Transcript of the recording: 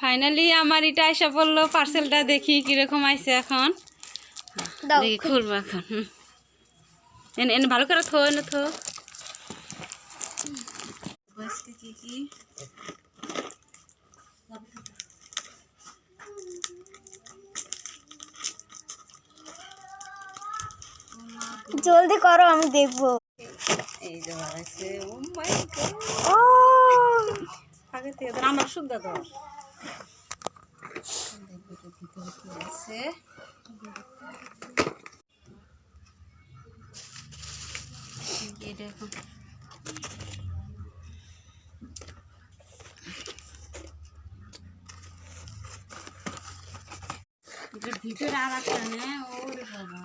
Finally আমার এটা এসে পড়লো, পার্সেলটা দেখি কিরকম আইছে এখন। দেখি খুলবো এখন। এনে এনে ভালো করে থো, এনে থো। কি কি জলদি করো, আমি দেখবো। এই যে আছে। ও মাই গড, ও আগে থেকে ধর, আমার সুবিধা ধর। ভিতরে কি আছে? এই দেখো, ভিতরে আর একটা নে। ওরে বাবা,